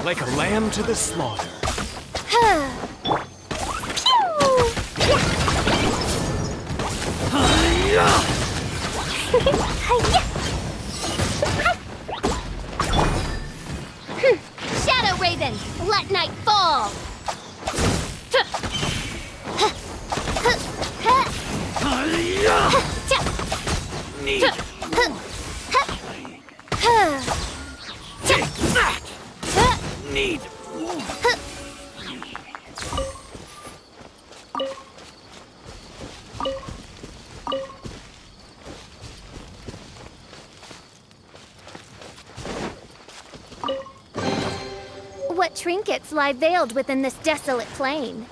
like a lamb to the slaughter. Shadow Raven, let night fall! Need take that! Need What trinkets lie veiled within this desolate plain?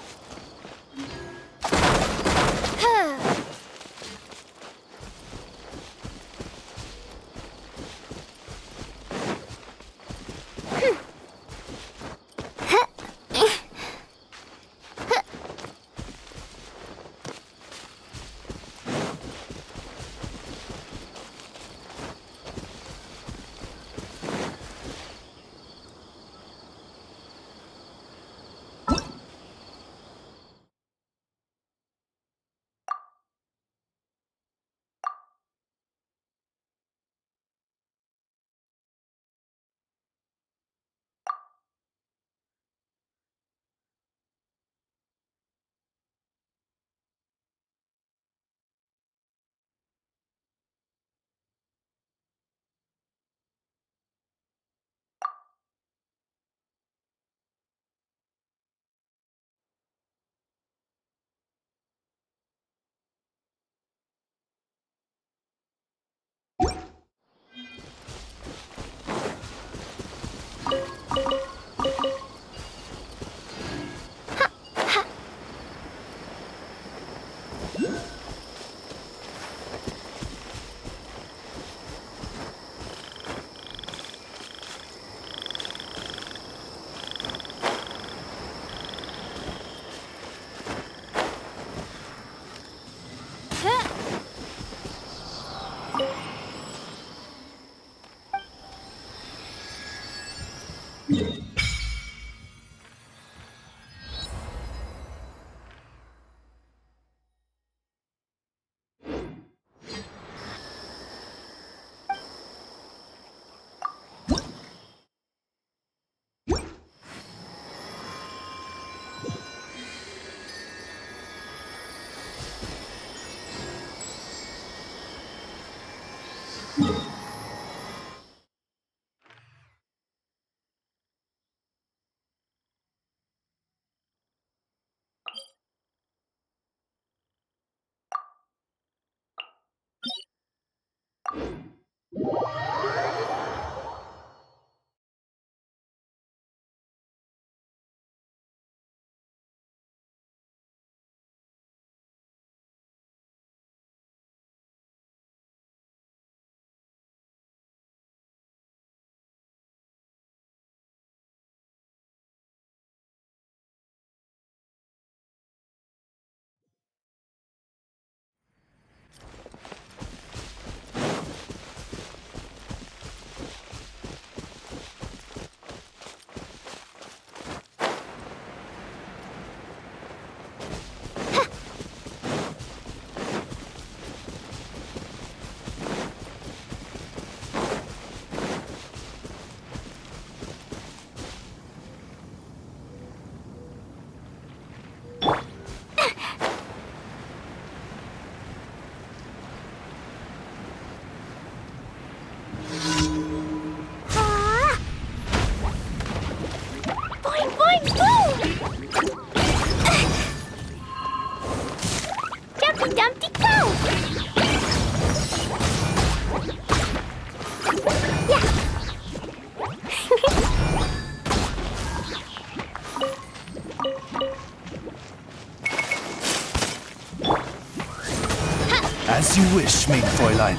as you wish, mein Fräulein.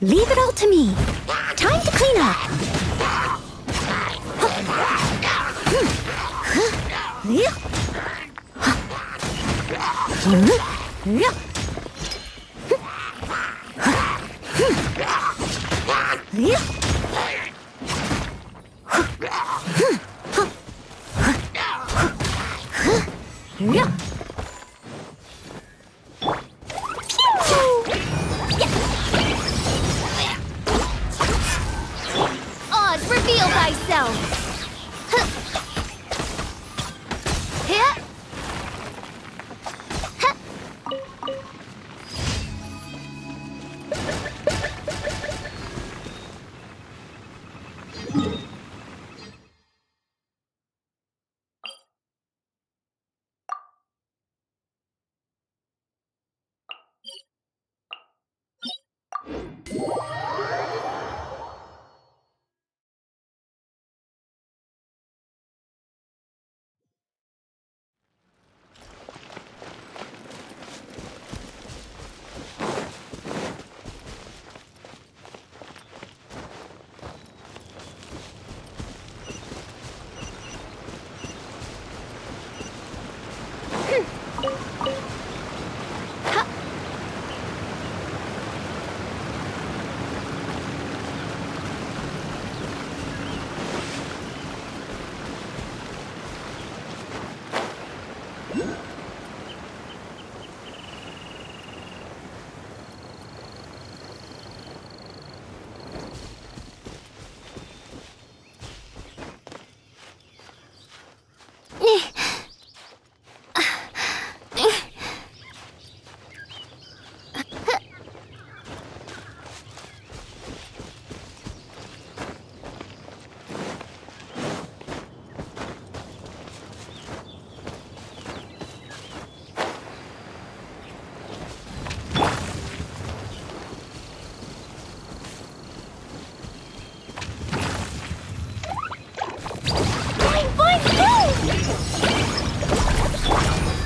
Leave it all to me. Time to clean up. Oz, reveal thyself! Hit!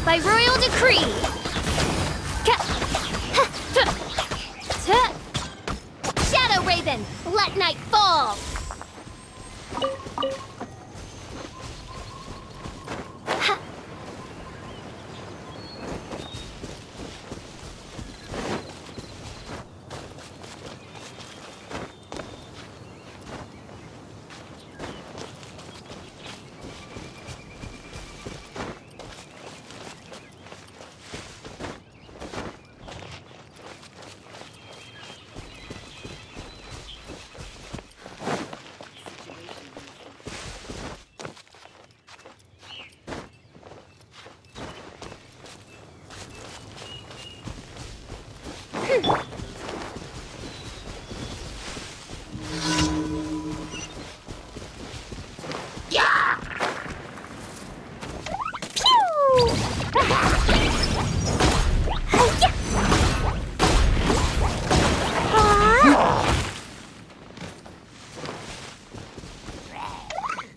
By royal decree! Shadow Raven, let night fall!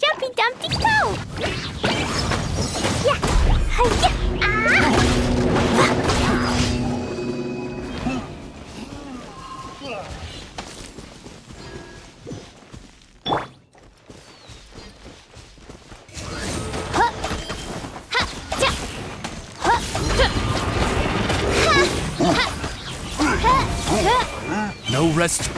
Jumpy Dumpty go! Yeah! Hi-ya! No rest.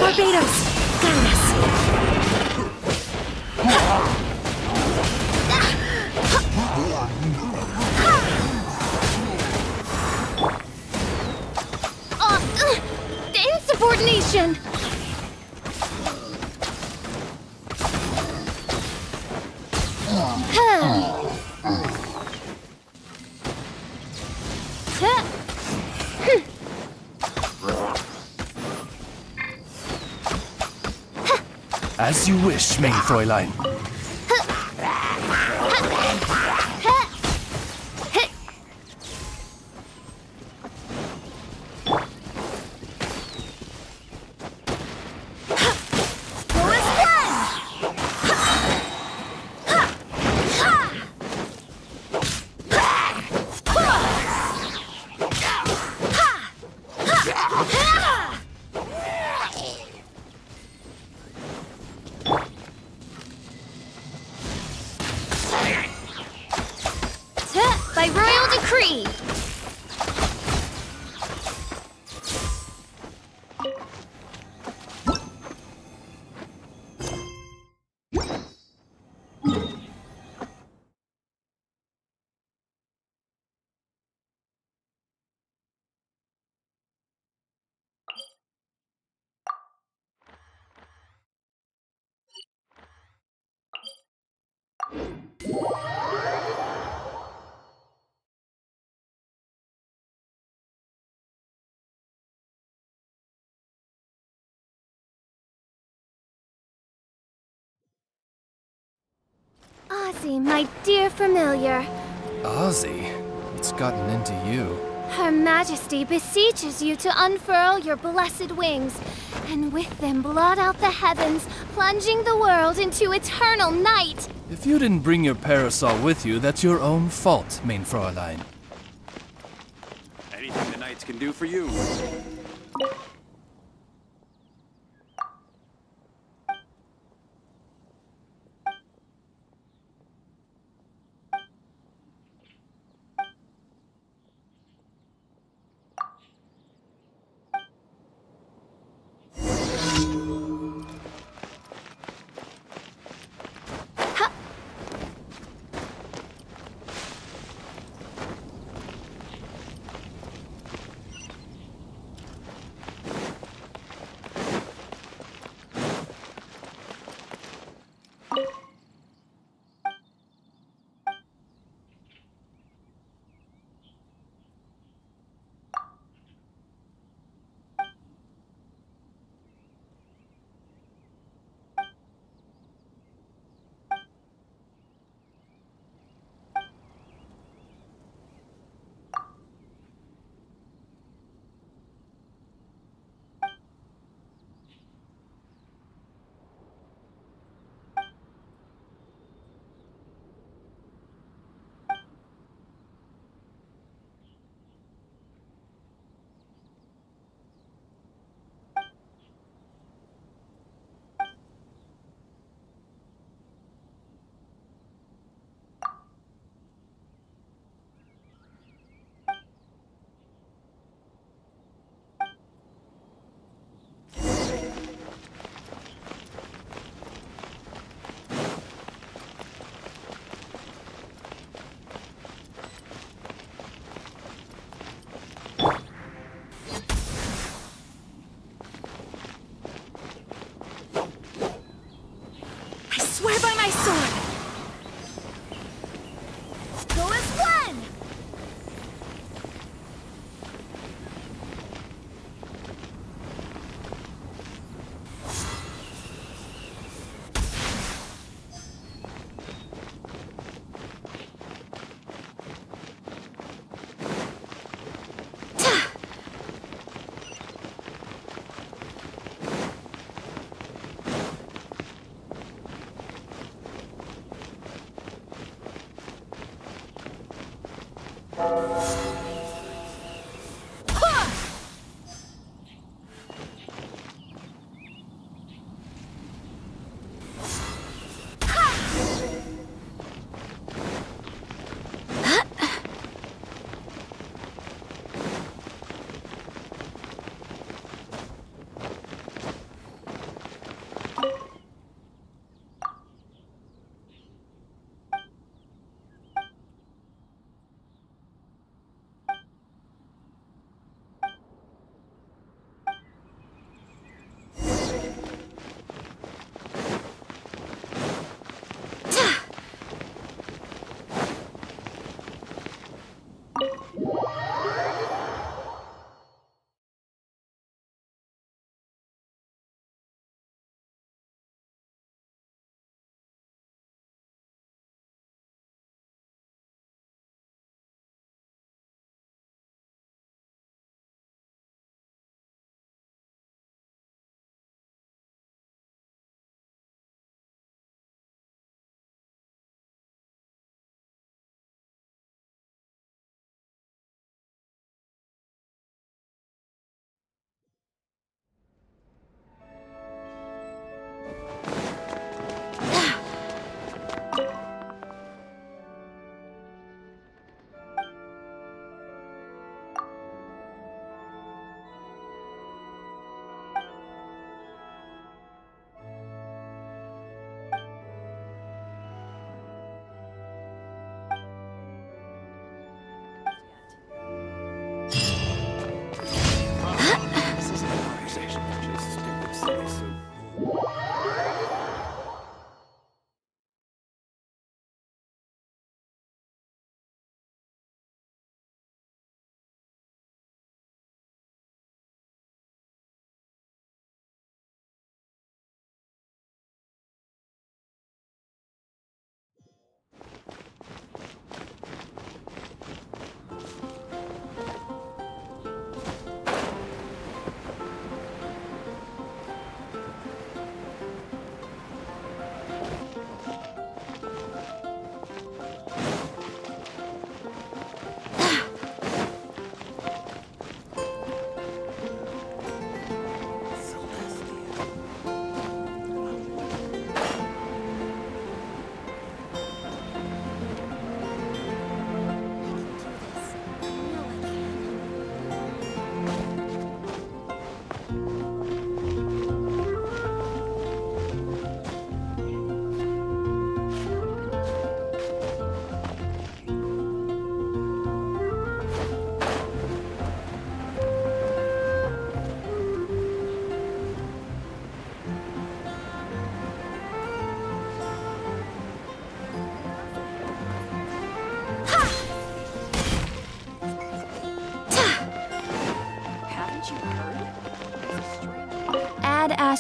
Barbados! Guide us! The insubordination! As you wish, main Fräulein. Ozzy, my dear familiar. Ozzy? What's gotten into you? Her Majesty beseeches you to unfurl your blessed wings, and with them blot out the heavens, plunging the world into eternal night. If you didn't bring your parasol with you, that's your own fault, mein Fräulein. Anything the knights can do for you. I swear by my sword! Go as one!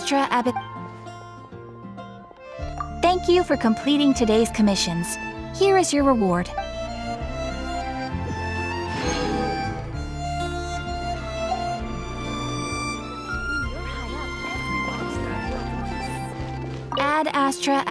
Astra Abbot. Thank you for completing today's commissions. Here is your reward. Add Astra.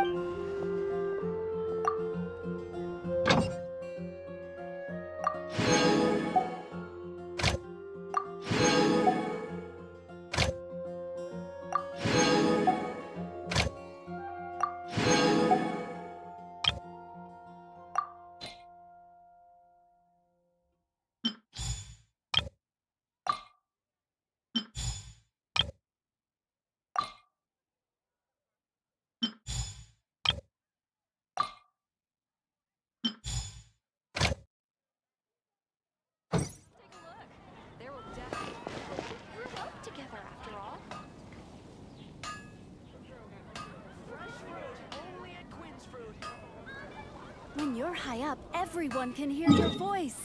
When you're high up, everyone can hear your voice.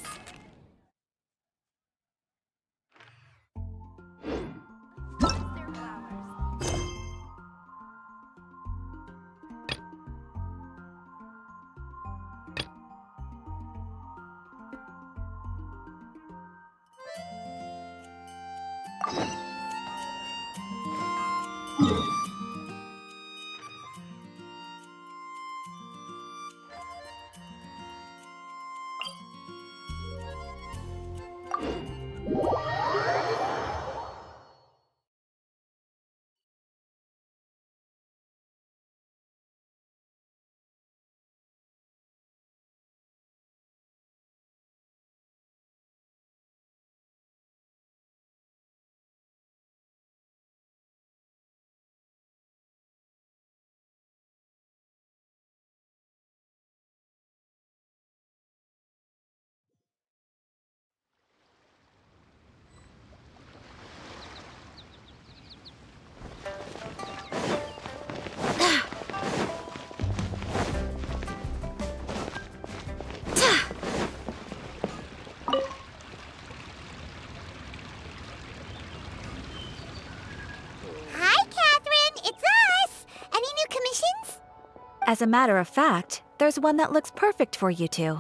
As a matter of fact, there's one that looks perfect for you two.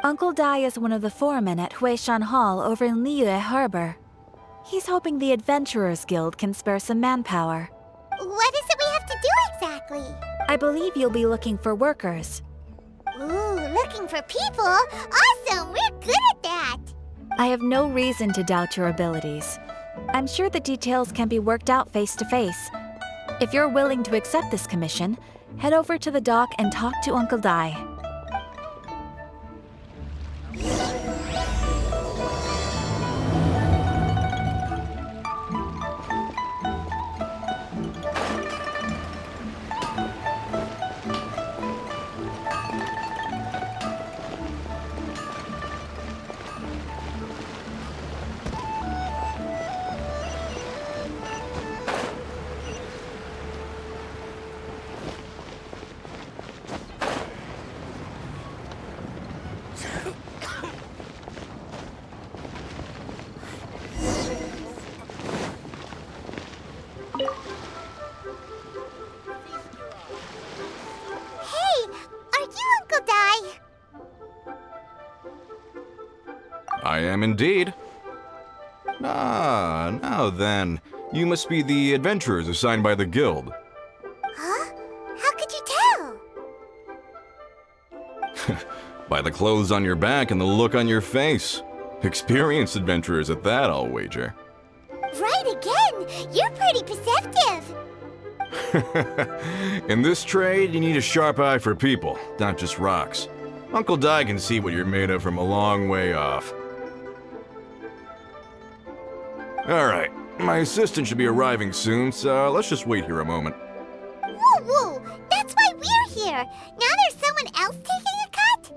Uncle Dai is one of the foremen at Huishan Hall over in Liyue Harbor. He's hoping the Adventurers Guild can spare some manpower. What is it we have to do exactly? I believe you'll be looking for workers. Ooh, looking for people? Awesome! We're good at that! I have no reason to doubt your abilities. I'm sure the details can be worked out face to face. If you're willing to accept this commission, head over to the dock and talk to Uncle Dai. I am indeed. Ah, now then. You must be the adventurers assigned by the guild. Huh? How could you tell? By the clothes on your back and the look on your face. Experienced adventurers at that, I'll wager. Right again! You're pretty perceptive! In this trade, you need a sharp eye for people, not just rocks. Uncle Dai can see what you're made of from a long way off. Alright, my assistant should be arriving soon, so let's just wait here a moment. Woo woo! That's why we're here! Now there's someone else taking a cut?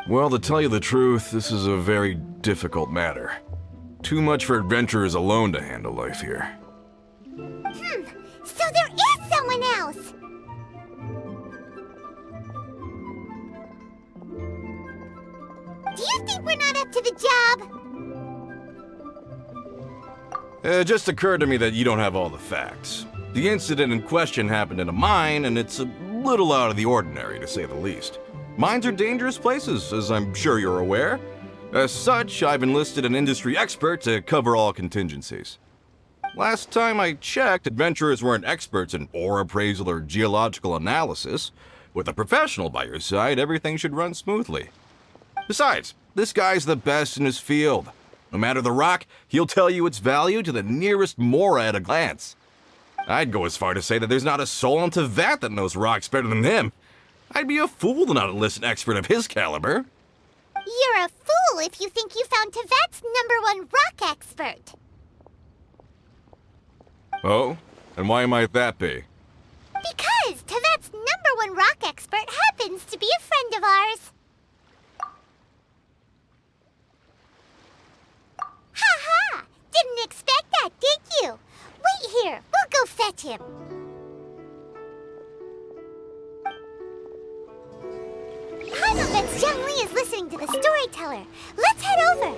Well, to tell you the truth, this is a very difficult matter. Too much for adventurers alone to handle life here. So there is someone else! Do you think we're not up to the job? It just occurred to me that you don't have all the facts. The incident in question happened in a mine, and it's a little out of the ordinary, to say the least. Mines are dangerous places, as I'm sure you're aware. As such, I've enlisted an industry expert to cover all contingencies. Last time I checked, adventurers weren't experts in ore appraisal or geological analysis. With a professional by your side, everything should run smoothly. Besides, this guy's the best in his field. No matter the rock, he'll tell you its value to the nearest mora at a glance. I'd go as far to say that there's not a soul on Tevat that knows rocks better than him. I'd be a fool to not enlist an expert of his caliber. You're a fool if you think you found Tevat's #1 rock expert. Oh? And why might that be? Because Tevat's #1 rock expert happens to be a friend of ours. Ha! Didn't expect that, did you? Wait here, we'll go fetch him. I bet Zhongli is listening to the storyteller. Let's head over.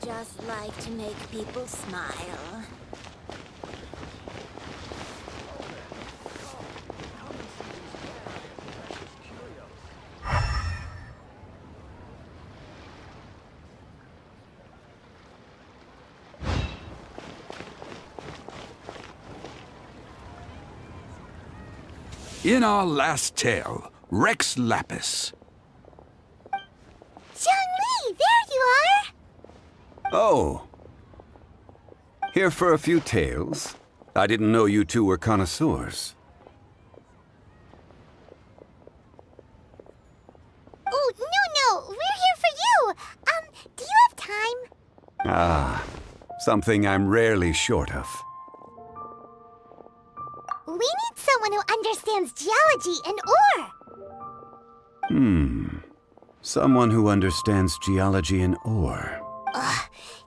Just like to make people smile. In our last tale, Rex Lapis. Zhongli, there you are! Oh. Here for a few tales? I didn't know you two were connoisseurs. Oh, no, we're here for you! Do you have time? Ah, something I'm rarely short of. We need someone who understands geology and ore! Someone who understands geology and ore.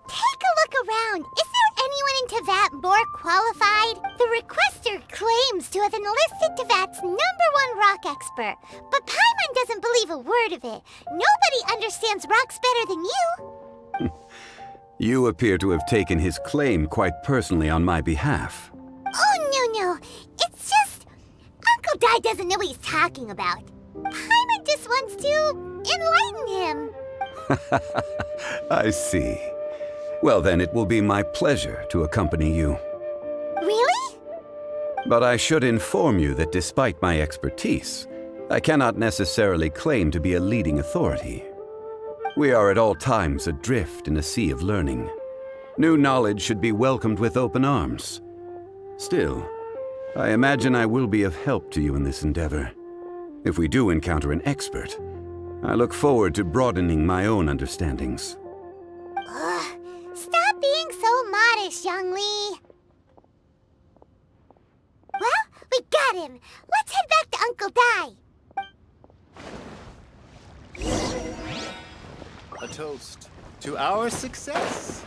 Take a look around. Is there anyone in Tevat more qualified? The requester claims to have enlisted Tevat's #1 rock expert, but Paimon doesn't believe a word of it. Nobody understands rocks better than you. You appear to have taken his claim quite personally on my behalf. Oh, no. It's just... Uncle Dai doesn't know what he's talking about. Paimon just wants to enlighten him. I see. Well, then it will be my pleasure to accompany you. Really? But I should inform you that despite my expertise, I cannot necessarily claim to be a leading authority. We are at all times adrift in a sea of learning. New knowledge should be welcomed with open arms. Still, I imagine I will be of help to you in this endeavor. If we do encounter an expert, I look forward to broadening my own understandings. Stop being so modest, Zhongli. Well, we got him. Let's head back to Uncle Dai. A toast to our success.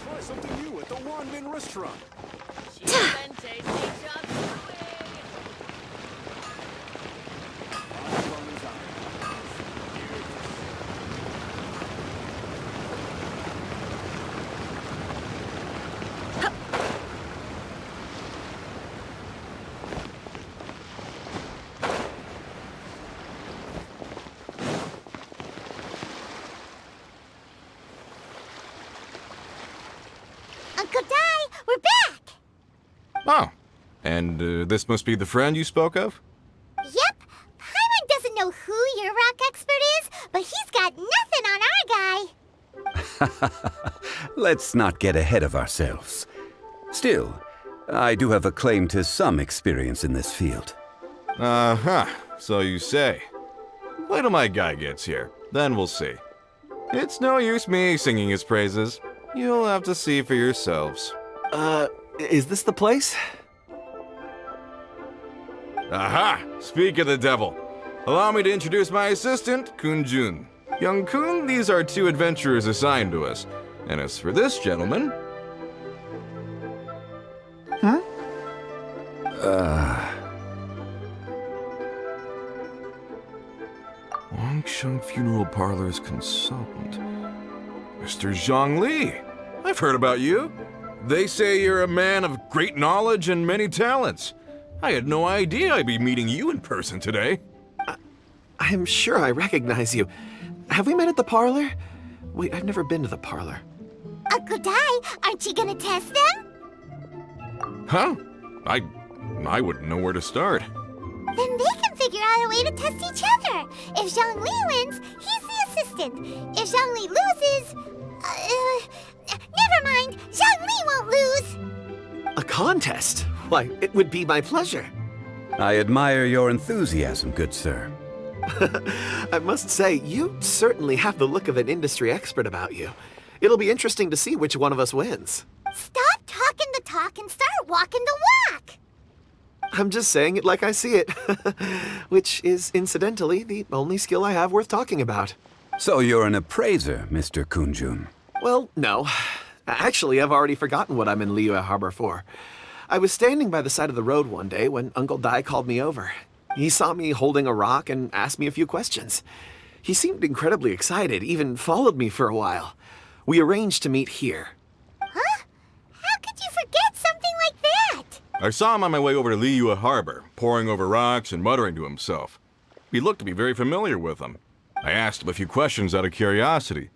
Try something new at the Wanmin restaurant. Uncle Di, we're back! Oh, and this must be the friend you spoke of? Yep. Paimon doesn't know who your rock expert is, but he's got nothing on our guy. Let's not get ahead of ourselves. Still, I do have a claim to some experience in this field. Uh-huh, so you say. Wait till my guy gets here, then we'll see. It's no use me singing his praises. You'll have to see for yourselves. Is this the place? Aha! Speak of the devil. Allow me to introduce my assistant, Kun-jun. Young Kun, these are 2 adventurers assigned to us. And as for this gentleman... Wangsheng Funeral Parlor's consultant. Mr. Zhang Li. I've heard about you. They say you're a man of great knowledge and many talents. I had no idea I'd be meeting you in person today. I'm sure I recognize you. Have we met at the parlor? Wait, I've never been to the parlor. Uncle Di, aren't you gonna test them? Huh? I wouldn't know where to start. Then they can figure out a way to test each other. If Zhang Li wins, he's the assistant. If Zhang Li loses... never mind. Zhang Li won't lose. A contest? Why, it would be my pleasure. I admire your enthusiasm, good sir. I must say, you certainly have the look of an industry expert about you. It'll be interesting to see which one of us wins. Stop talking the talk and start walking the walk. I'm just saying it like I see it. Which is, incidentally, the only skill I have worth talking about. So you're an appraiser, Mr. Kun-jun. Well, no. Actually, I've already forgotten what I'm in Liyue Harbor for. I was standing by the side of the road one day when Uncle Dai called me over. He saw me holding a rock and asked me a few questions. He seemed incredibly excited, even followed me for a while. We arranged to meet here. Huh? How could you forget something like that? I saw him on my way over to Liyue Harbor, poring over rocks and muttering to himself. He looked to be very familiar with them. I asked him a few questions out of curiosity.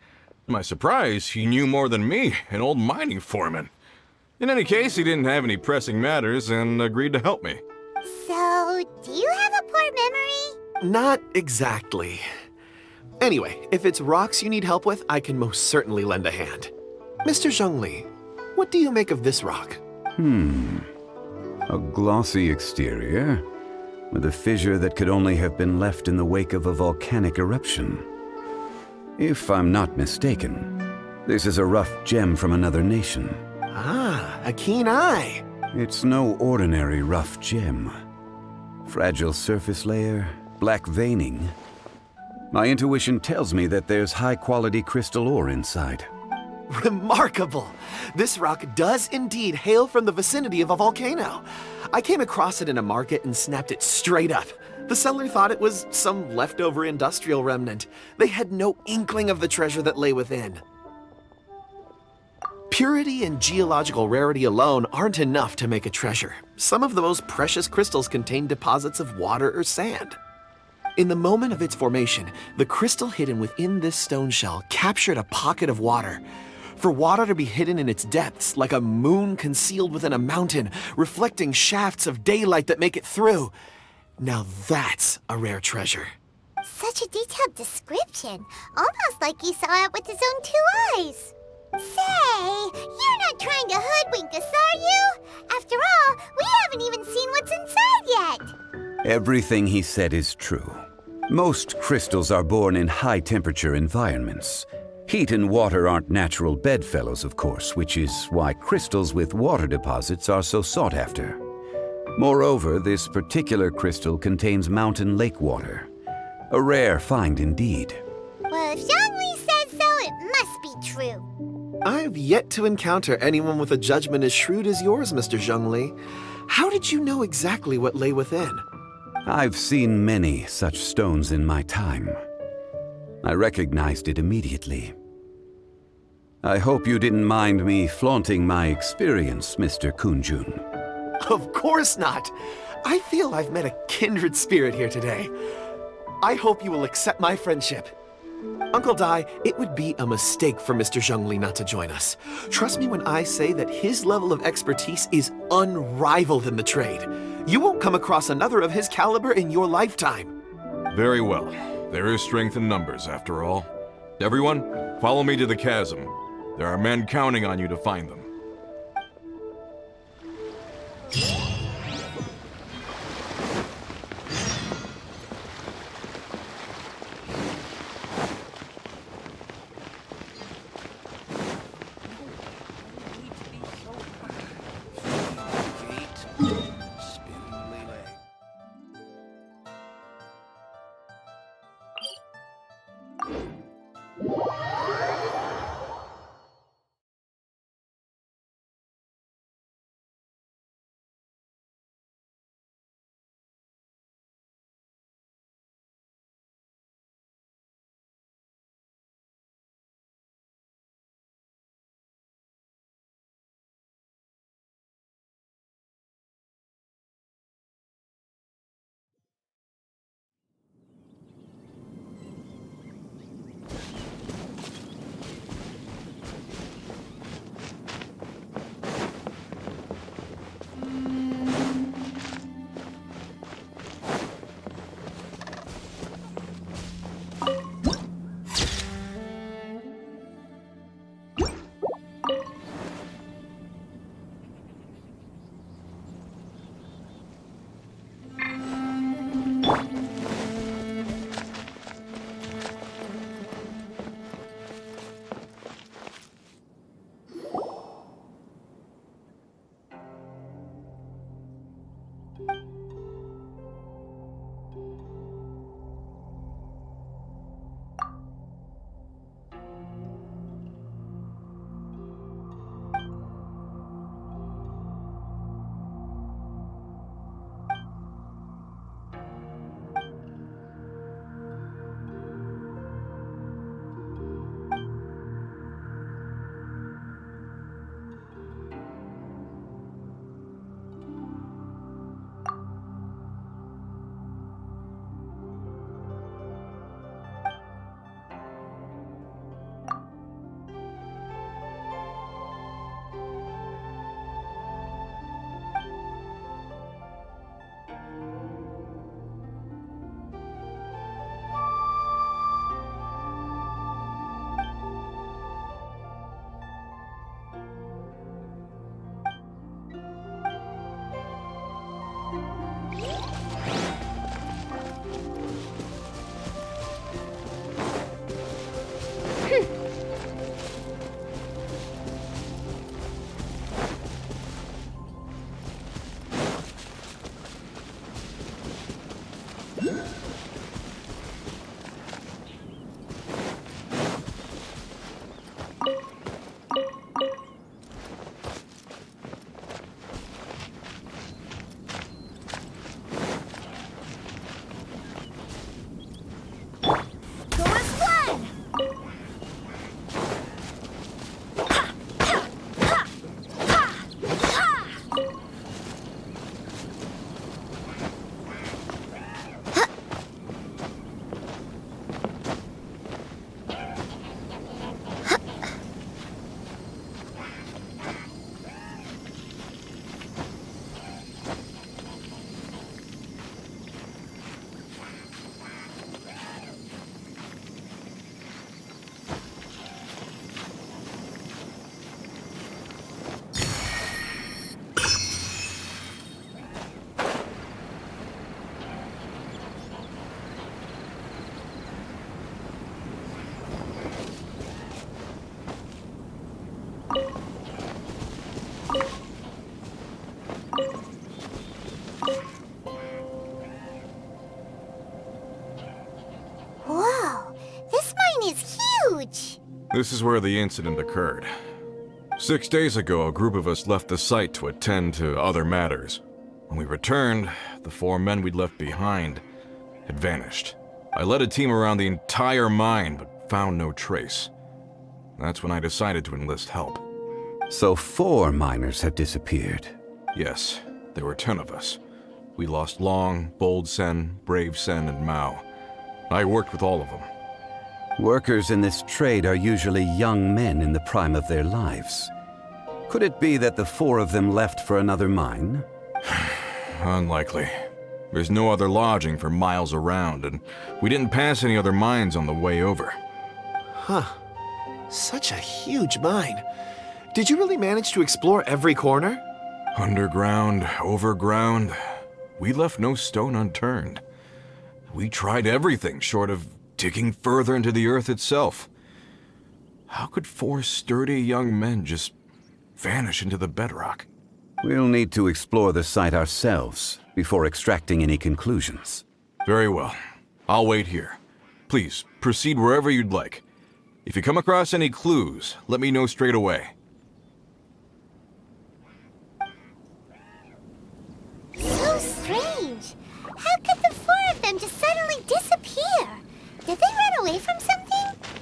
To my surprise, he knew more than me, an old mining foreman. In any case, he didn't have any pressing matters and agreed to help me. So, do you have a poor memory? Not exactly. Anyway, if it's rocks you need help with, I can most certainly lend a hand. Mr. Zhongli, what do you make of this rock? A glossy exterior, with a fissure that could only have been left in the wake of a volcanic eruption. If I'm not mistaken, this is a rough gem from another nation. Ah, a keen eye. It's no ordinary rough gem. Fragile surface layer, black veining. My intuition tells me that there's high-quality crystal ore inside. Remarkable! This rock does indeed hail from the vicinity of a volcano. I came across it in a market and snapped it straight up. The seller thought it was some leftover industrial remnant. They had no inkling of the treasure that lay within. Purity and geological rarity alone aren't enough to make a treasure. Some of the most precious crystals contain deposits of water or sand. In the moment of its formation, the crystal hidden within this stone shell captured a pocket of water. For water to be hidden in its depths, like a moon concealed within a mountain, reflecting shafts of daylight that make it through. Now that's a rare treasure. Such a detailed description. Almost like he saw it with his own 2 eyes. Say, you're not trying to hoodwink us, are you? After all, we haven't even seen what's inside yet. Everything he said is true. Most crystals are born in high-temperature environments. Heat and water aren't natural bedfellows, of course, which is why crystals with water deposits are so sought after. Moreover, this particular crystal contains mountain lake water. A rare find indeed. true. I've yet to encounter anyone with a judgment as shrewd as yours, Mr. Zhongli. How did you know exactly what lay within? I've seen many such stones in my time. I recognized it immediately. I hope you didn't mind me flaunting my experience, Mr. Kunjun. Of course not. I feel I've met a kindred spirit here today. I hope you will accept my friendship. Uncle Dai, it would be a mistake for Mr. Zhongli not to join us. Trust me when I say that his level of expertise is unrivaled in the trade. You won't come across another of his caliber in your lifetime. Very well. There is strength in numbers, after all. Everyone, follow me to the chasm. There are men counting on you to find them. This is where the incident occurred. 6 days ago, a group of us left the site to attend to other matters. When we returned, the 4 men we'd left behind had vanished. I led a team around the entire mine, but found no trace. That's when I decided to enlist help. So 4 miners have disappeared. Yes, there were 10 of us. We lost Long, Bold Sen, Brave Sen, and Mao. I worked with all of them. Workers in this trade are usually young men in the prime of their lives. Could it be that the 4 of them left for another mine? Unlikely. There's no other lodging for miles around, and we didn't pass any other mines on the way over. Huh. Such a huge mine. Did you really manage to explore every corner? Underground, overground, we left no stone unturned. We tried everything short of digging further into the earth itself. How could 4 sturdy young men just vanish into the bedrock? We'll need to explore the site ourselves before extracting any conclusions. Very well. I'll wait here. Please, proceed wherever you'd like. If you come across any clues, let me know straight away. So strange. How could the 4 of them just suddenly disappear? Did they run away from something?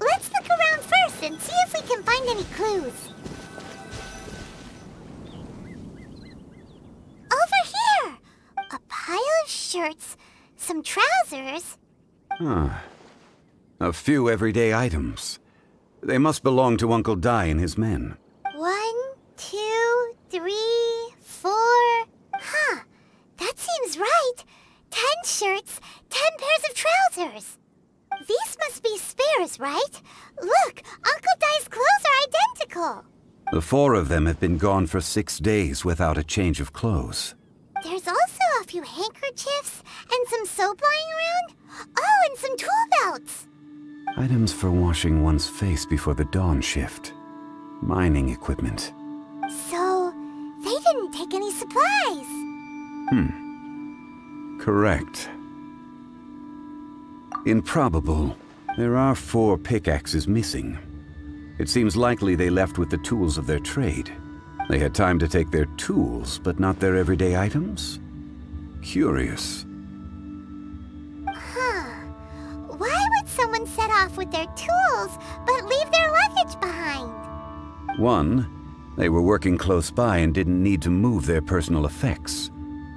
Let's look around first and see if we can find any clues. Over here! A pile of shirts, some trousers. A few everyday items. They must belong to Uncle Dai and his men. 1, 2, 3, 4. Huh. That seems right. 10 shirts, 10 pairs of trousers. These must be spares, right? Look, Uncle Dai's clothes are identical. The 4 of them have been gone for 6 days without a change of clothes. There's also a few handkerchiefs and some soap lying around. Oh, and some tool belts. Items for washing one's face before the dawn shift. Mining equipment. So, they didn't take any supplies. Correct. Improbable. There are 4 pickaxes missing. It seems likely they left with the tools of their trade. They had time to take their tools, but not their everyday items? Curious. Huh. Why would someone set off with their tools, but leave their luggage behind? 1, they were working close by and didn't need to move their personal effects.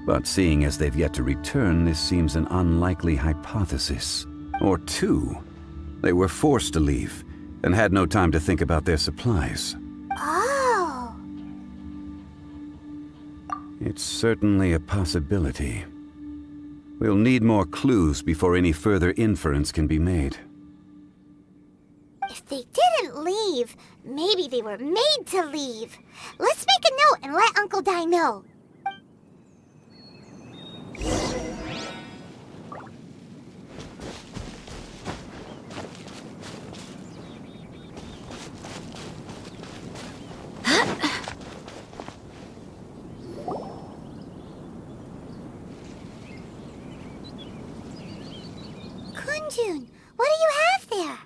But seeing as they've yet to return, this seems an unlikely hypothesis. Or 2, they were forced to leave and had no time to think about their supplies. Oh. It's certainly a possibility. We'll need more clues before any further inference can be made. If they didn't leave, maybe they were made to leave. Let's make a note and let Uncle Dai know. Kunjun, what do you have there?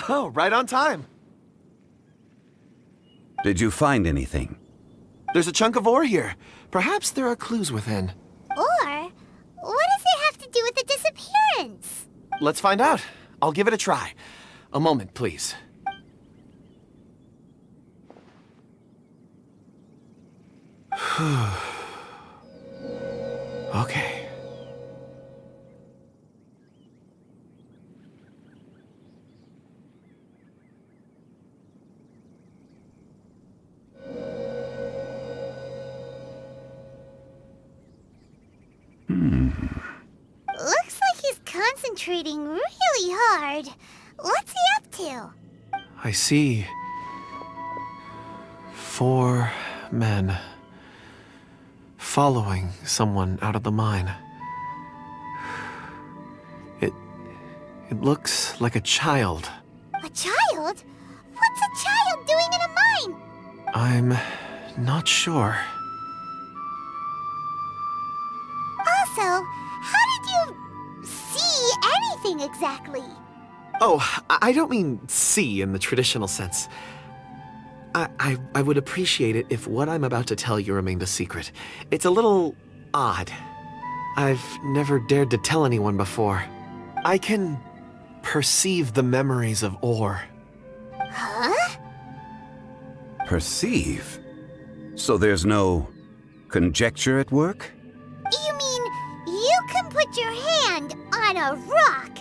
Oh, right on time. Did you find anything? There's a chunk of ore here. Perhaps there are clues within. Or, what does it have to do with the disappearance? Let's find out. I'll give it a try. A moment, please. Okay. Looks like he's concentrating really hard. What's he up to? I see 4 men following someone out of the mine. It looks like a child. A child? What's a child doing in a mine? I'm not sure. Also, how did you see anything exactly? Oh, I don't mean see in the traditional sense. I would appreciate it if what I'm about to tell you remained a secret. It's a little odd. I've never dared to tell anyone before. I can perceive the memories of ore. Huh? Perceive? So there's no conjecture at work? You mean you can put your hand on a rock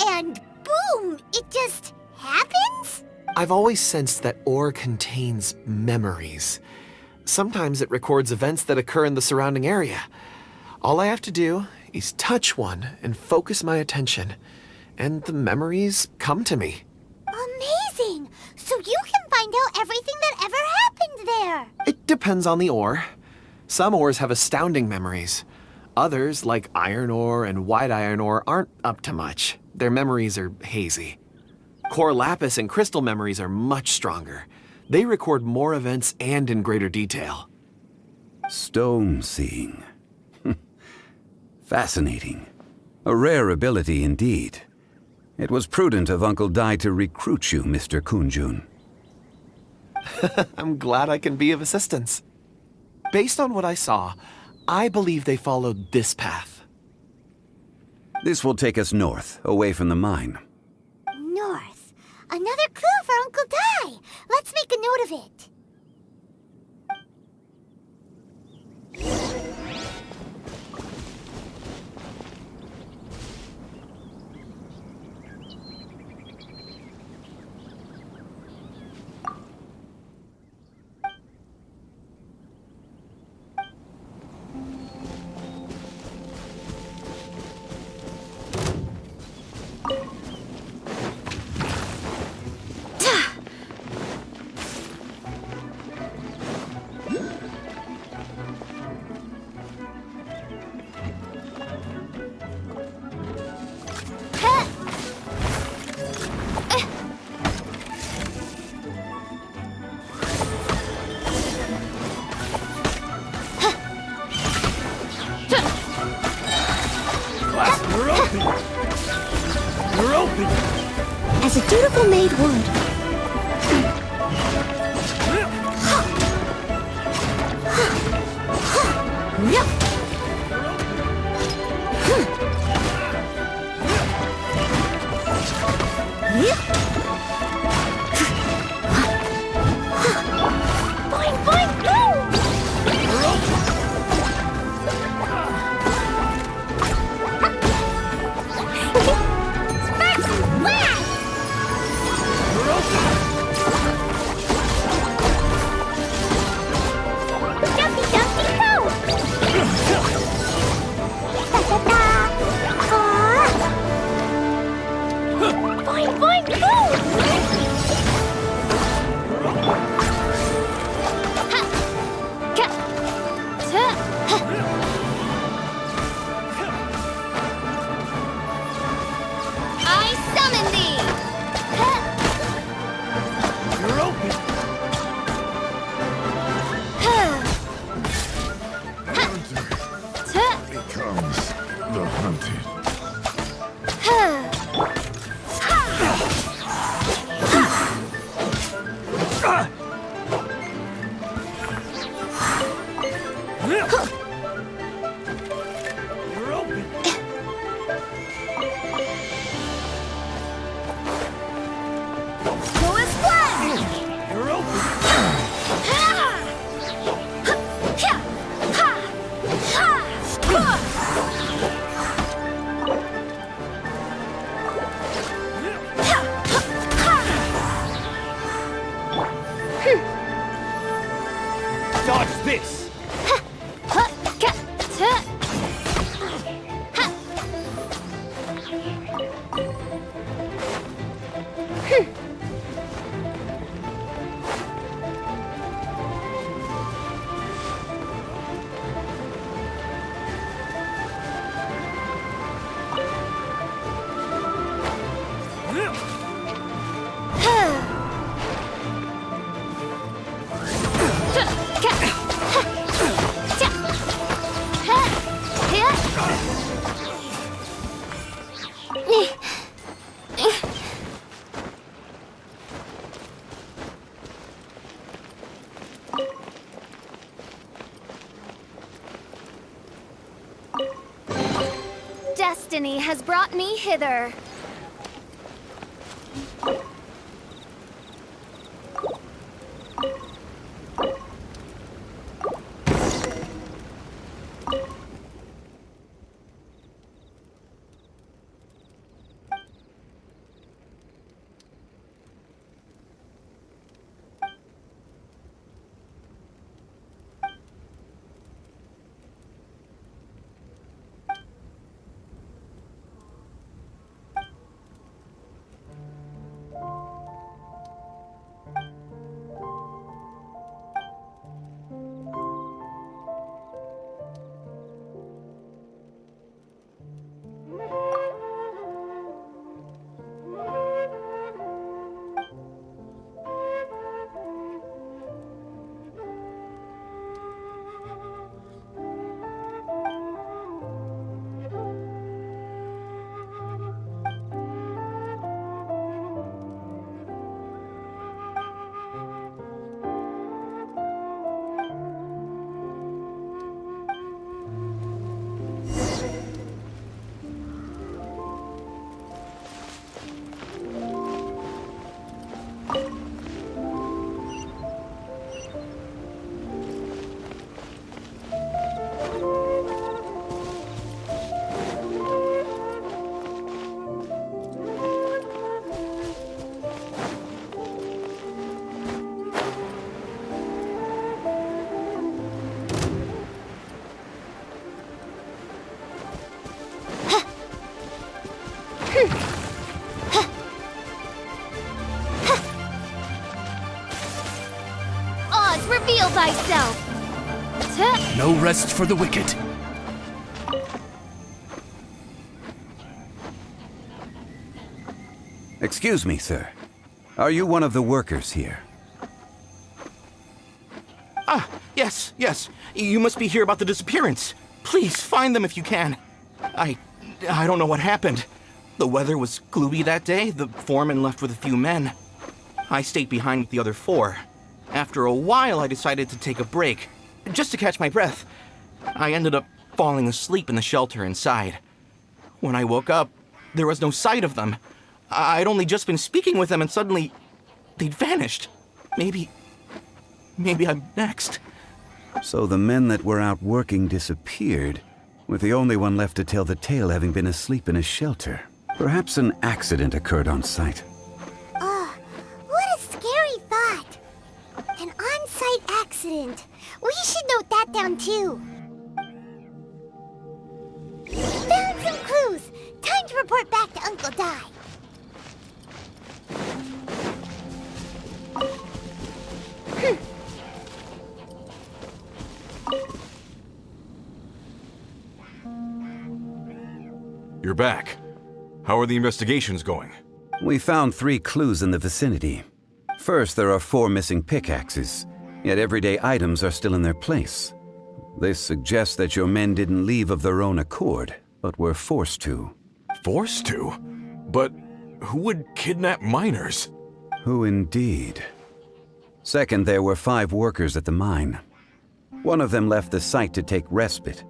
and boom, it just happens? I've always sensed that ore contains memories. Sometimes it records events that occur in the surrounding area. All I have to do is touch one and focus my attention, and the memories come to me. Amazing! So you can find out everything that ever happened there. It depends on the ore. Some ores have astounding memories. Others, like iron ore and white iron ore, aren't up to much. Their memories are hazy. Core lapis and crystal memories are much stronger. They record more events and in greater detail. Stone seeing. Fascinating. A rare ability indeed. It was prudent of Uncle Dai to recruit you, Mr. Kunjun. I'm glad I can be of assistance. Based on what I saw, I believe they followed this path. This will take us north, away from the mine. North. Another clue for Uncle Dai. Let's make a note of it. As a dutiful maid would. Boing, boing, boom! Sparks and blast! Jumpy, jumpy, go! Da-da-da! Boing, boing, boom! I summon thee! You're open. Becomes the hunted. You're open. Go and splash! You're open. Dodge this. destiny has brought me hither. Oz, reveal thyself! No rest for the wicked. Excuse me, sir. Are you one of the workers here? Ah, yes. You must be here about the disappearance. Please, find them if you can. I don't know what happened. The weather was gloomy that day. The foreman left with a few men. I stayed behind with the other 4. After a while, I decided to take a break, just to catch my breath. I ended up falling asleep in the shelter inside. When I woke up, there was no sight of them. I'd only just been speaking with them and suddenly they'd vanished. Maybe I'm next. So the men that were out working disappeared, with the only one left to tell the tale having been asleep in a shelter. Perhaps an accident occurred on site. What a scary thought. An on-site accident. We should note that down too. Found some clues. Time to report back to Uncle Di. You're back. How are the investigations going? We found 3 clues in the vicinity. First, there are 4 missing pickaxes, yet everyday items are still in their place. This suggests that your men didn't leave of their own accord, but were forced to. Forced to? But who would kidnap miners? Who indeed? Second, there were 5 workers at the mine. One of them left the site to take respite.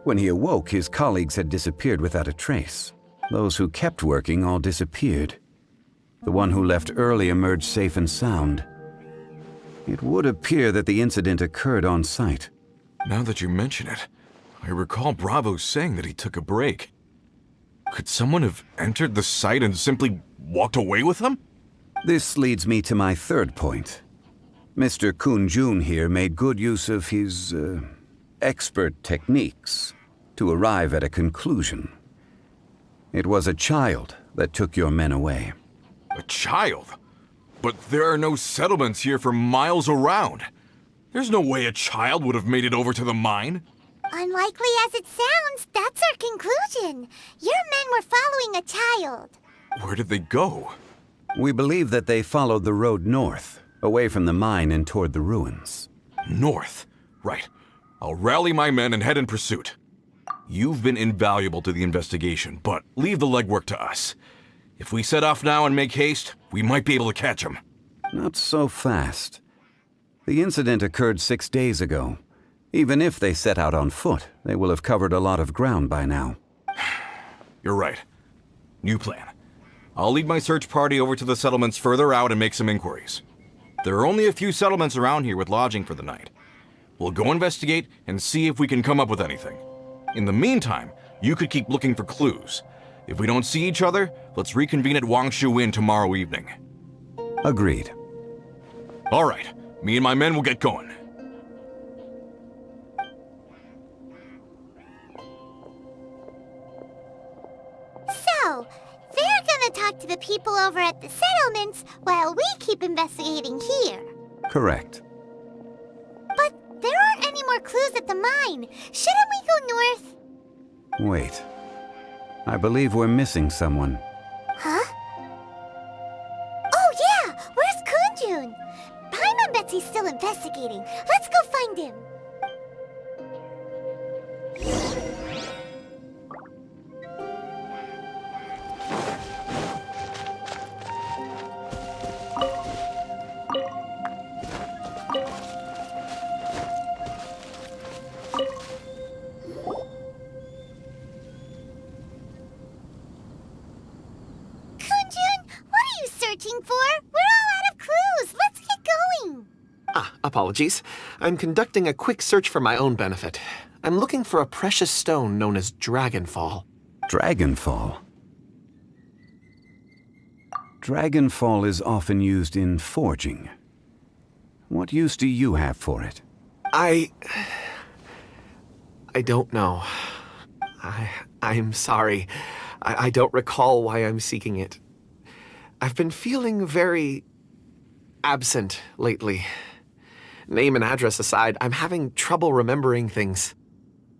When he awoke, his colleagues had disappeared without a trace. Those who kept working all disappeared. The one who left early emerged safe and sound. It would appear that the incident occurred on site. Now that you mention it, I recall Bravo saying that he took a break. Could someone have entered the site and simply walked away with him? This leads me to my third point. Mr. Kun-jun here made good use of his, expert techniques to arrive at a conclusion. It was a child that took your men away. A child? But there are no settlements here for miles around. There's no way a child would have made it over to the mine. Unlikely as it sounds, that's our conclusion. Your men were following a child. Where did they go? We believe that they followed the road north, away from the mine and toward the ruins. North? Right. I'll rally my men and head in pursuit. You've been invaluable to the investigation, but leave the legwork to us. If we set off now and make haste, we might be able to catch them. Not so fast. The incident occurred 6 days ago. Even if they set out on foot, they will have covered a lot of ground by now. You're right. New plan. I'll lead my search party over to the settlements further out and make some inquiries. There are only a few settlements around here with lodging for the night. We'll go investigate and see if we can come up with anything. In the meantime, you could keep looking for clues. If we don't see each other, let's reconvene at Wangshu Inn tomorrow evening. Agreed. All right, me and my men will get going. So, they're gonna talk to the people over at the settlements while we keep investigating here. Correct. But there aren't any more clues at the mine. Shouldn't we go north? Wait. I believe we're missing someone. Huh? Oh yeah! Where's Kunjun? Paimon bets he's still investigating. Let's go find him. Searching for? We're all out of clues. Let's get going. Apologies. I'm conducting a quick search for my own benefit. I'm looking for a precious stone known as Dragonfall. Dragonfall? Dragonfall is often used in forging. What use do you have for it? I don't know. I'm sorry. I don't recall why I'm seeking it. I've been feeling very absent lately. Name and address aside, I'm having trouble remembering things.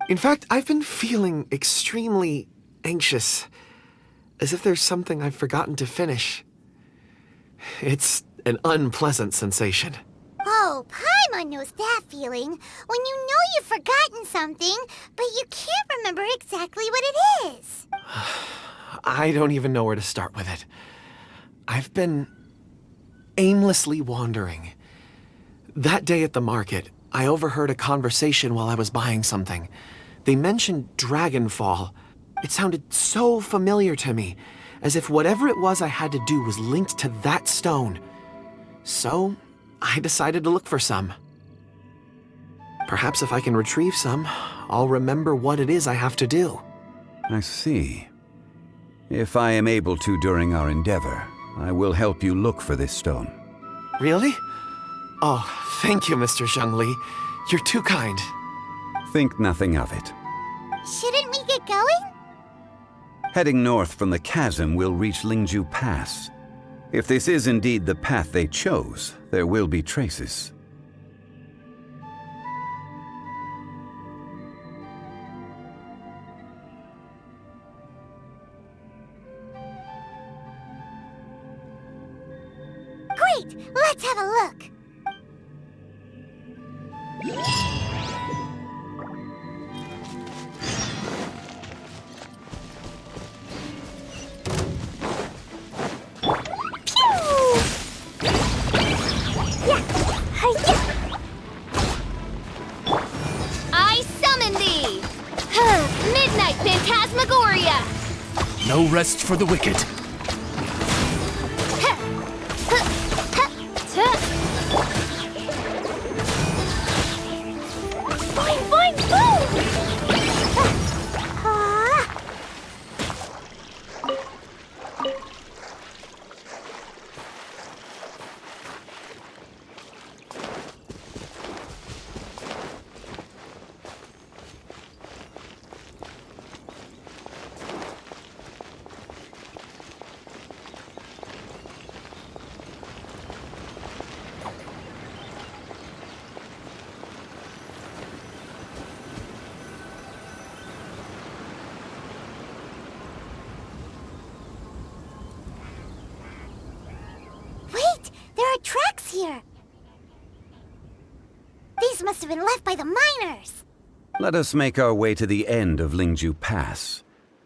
In fact, I've been feeling extremely anxious, as if there's something I've forgotten to finish. It's an unpleasant sensation. Oh, Paimon knows that feeling. When you know you've forgotten something, but you can't remember exactly what it is. I don't even know where to start with it. I've been aimlessly wandering. That day at the market, I overheard a conversation while I was buying something. They mentioned Dragonfall. It sounded so familiar to me, as if whatever it was I had to do was linked to that stone. So, I decided to look for some. Perhaps if I can retrieve some, I'll remember what it is I have to do. I see. If I am able to during our endeavor, I will help you look for this stone. Really? Oh, thank you, Mr. Zhengli. You're too kind. Think nothing of it. Shouldn't we get going? Heading north from the chasm, we'll reach Lingju Pass. If this is indeed the path they chose, there will be traces. Great! Let's have a look! I summon thee! Midnight Phantasmagoria! No rest for the wicked. Boing, boing, boom! Wait! There are tracks here! These must have been left by the miners! Let us make our way to the end of Lingju Pass.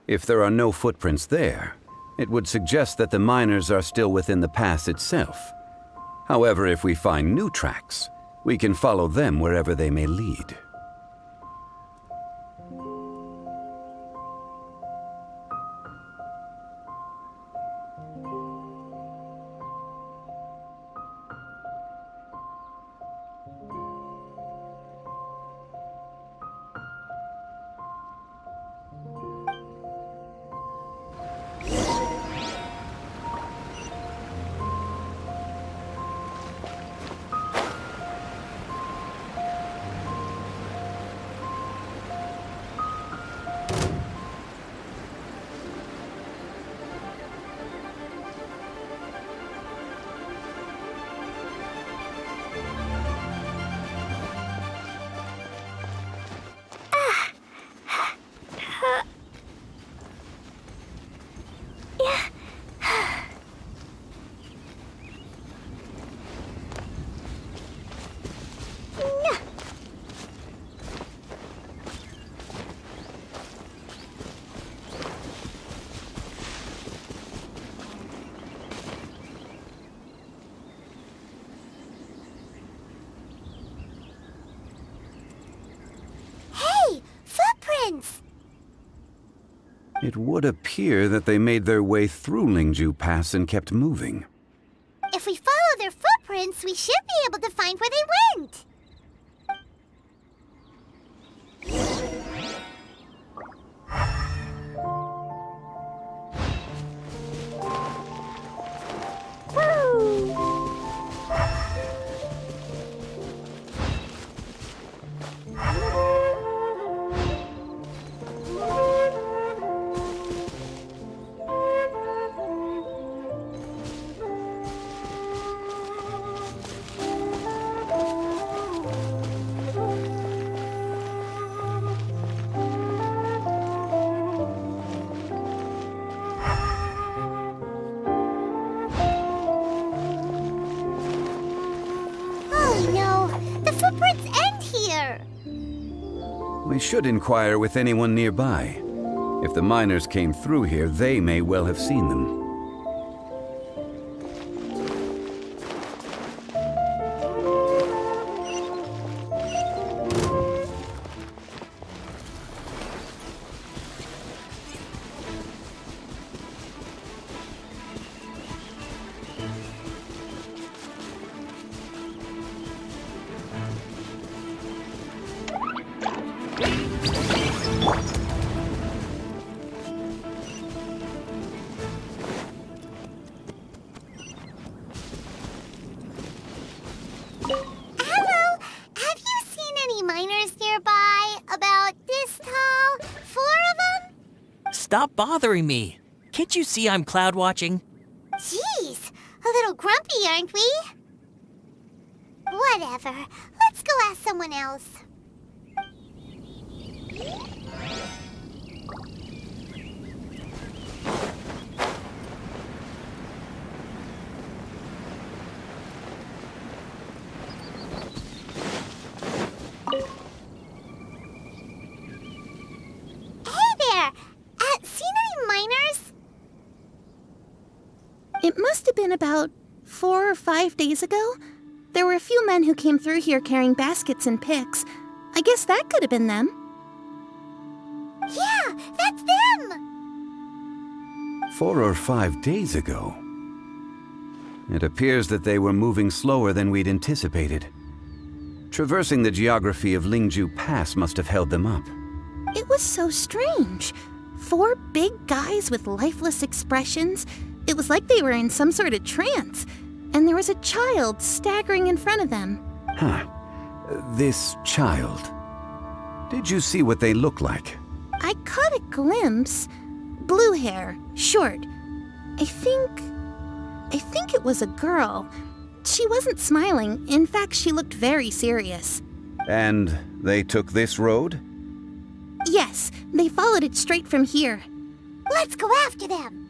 If there are no footprints there, it would suggest that the miners are still within the pass itself. However, if we find new tracks, we can follow them wherever they may lead. It would appear that they made their way through Lingju Pass and kept moving. If we follow their footprints, we should be able to find where they went. We should inquire with anyone nearby. If the miners came through here, they may well have seen them. Stop bothering me. Can't you see I'm cloud watching? Jeez, a little grumpy, aren't we? Whatever. Let's go ask someone else. It must have been about 4 or 5 days ago. There were a few men who came through here carrying baskets and picks. I guess that could have been them. Yeah, that's them! 4 or 5 days ago. It appears that they were moving slower than we'd anticipated. Traversing the geography of Lingju Pass must have held them up. It was so strange. 4 big guys with lifeless expressions. It was like they were in some sort of trance, and there was a child staggering in front of them. Huh. This child. Did you see what they looked like? I caught a glimpse. Blue hair, short. I think it was a girl. She wasn't smiling. In fact, she looked very serious. And they took this road? Yes, they followed it straight from here. Let's go after them!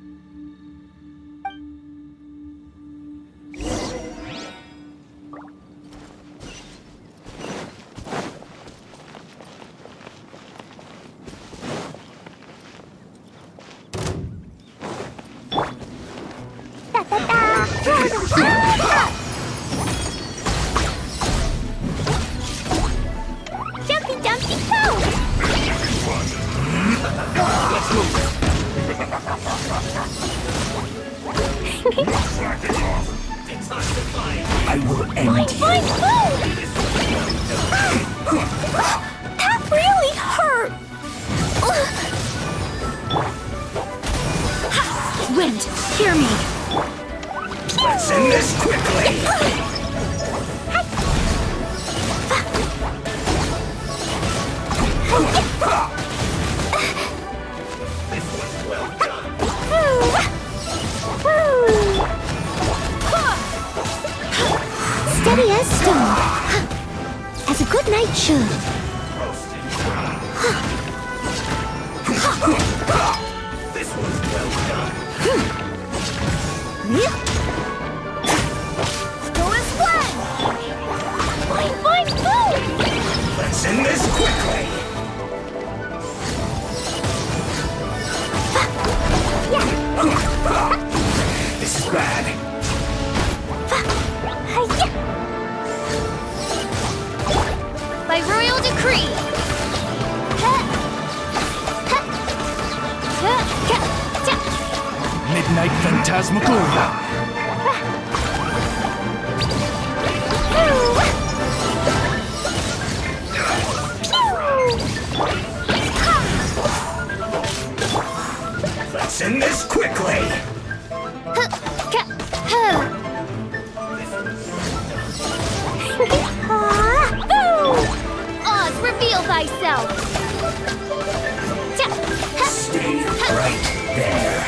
I will end you. That really hurt! Wind, hear me! Let's end this quickly! This was well done. Steady as stone. As a good knight should. This was well done. Go as one! Boing, boom! Let's end this quickly! This is bad. By royal decree! Midnight Phantasmagoria. Let's end this quickly! Oz, reveal thyself! Stay right there.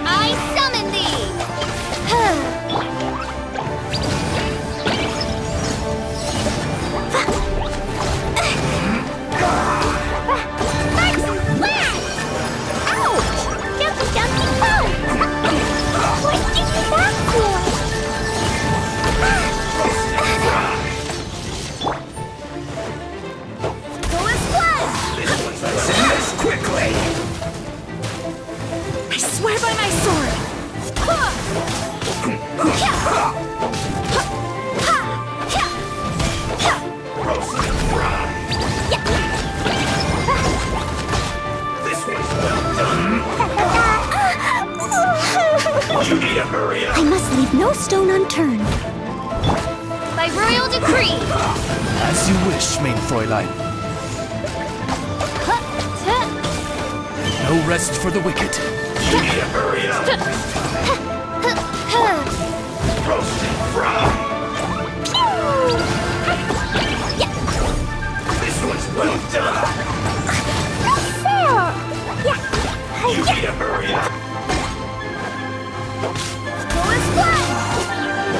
I summon thee! Ouch! Jumpy Dumpty Go! What did you that for? Go as blood! Let's end this quickly! I swear by my sword! Roast and fry. This one's well done. You need to hurry up. I must leave no stone unturned. By royal decree! As you wish, main Fräulein. No rest for the wicked. You need to hurry up. Roast and fry. This one's well done. You need to hurry up. Go as blood!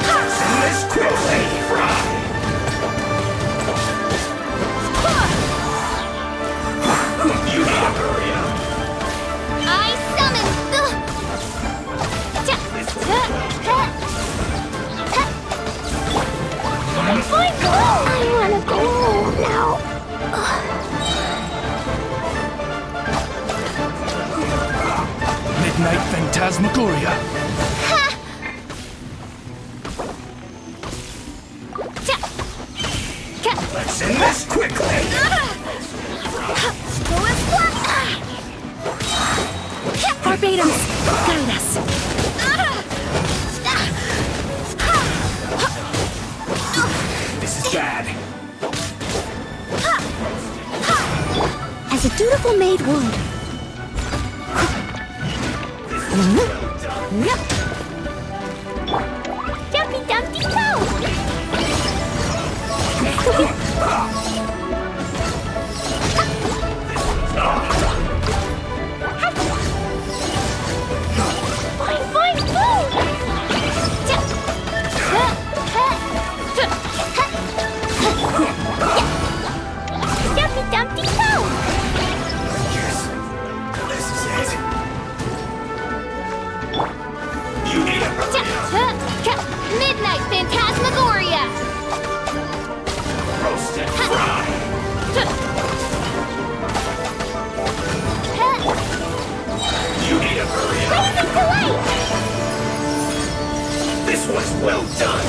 Let's end this quickly. Fry. You need to hurry up. I summon the... I wanna go home now. Midnight Phantasmagoria. Let's end this quickly. Go as blood! Barbados, guide us. This is bad. As a dutiful maid would. Jumpy Dumpty Go! Fine, fine, boom! Jumpy Dumpty Go! This is it. You need to hurry up. Midnight Phantasmagoria! Roast and fry. You need to hurry up. Blazing delight! This one's well done.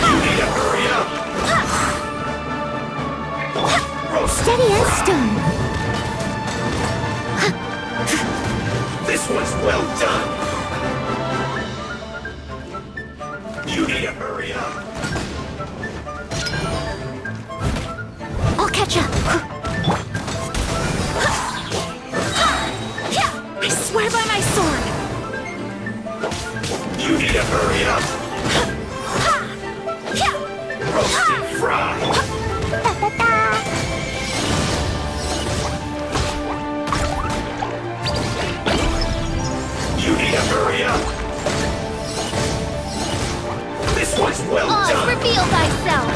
You need to hurry up. Roast Steady as stone. This one's well done. You need to hurry up. I'll catch up. I swear by my sword. You need to hurry up. Roast and fry. You need to hurry up. This one's well Oz, done. reveal thyself!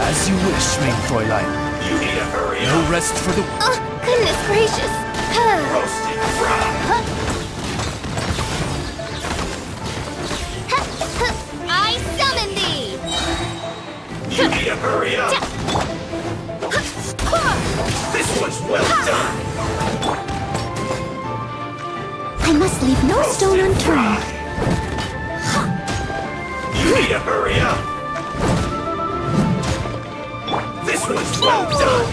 As you wish, main Fräulein. You need to hurry No up. rest for the... Oh, goodness gracious! Roast and fry. I summon thee! You need to hurry up. This one's well done. I must leave no stone unturned. was well done.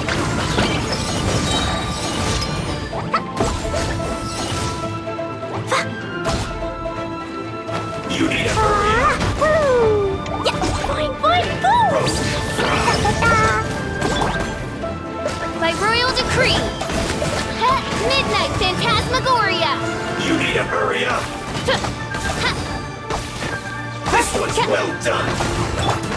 You need to hurry up. Roasted By royal decree. Midnight Phantasmagoria. You need to hurry up. This was well done.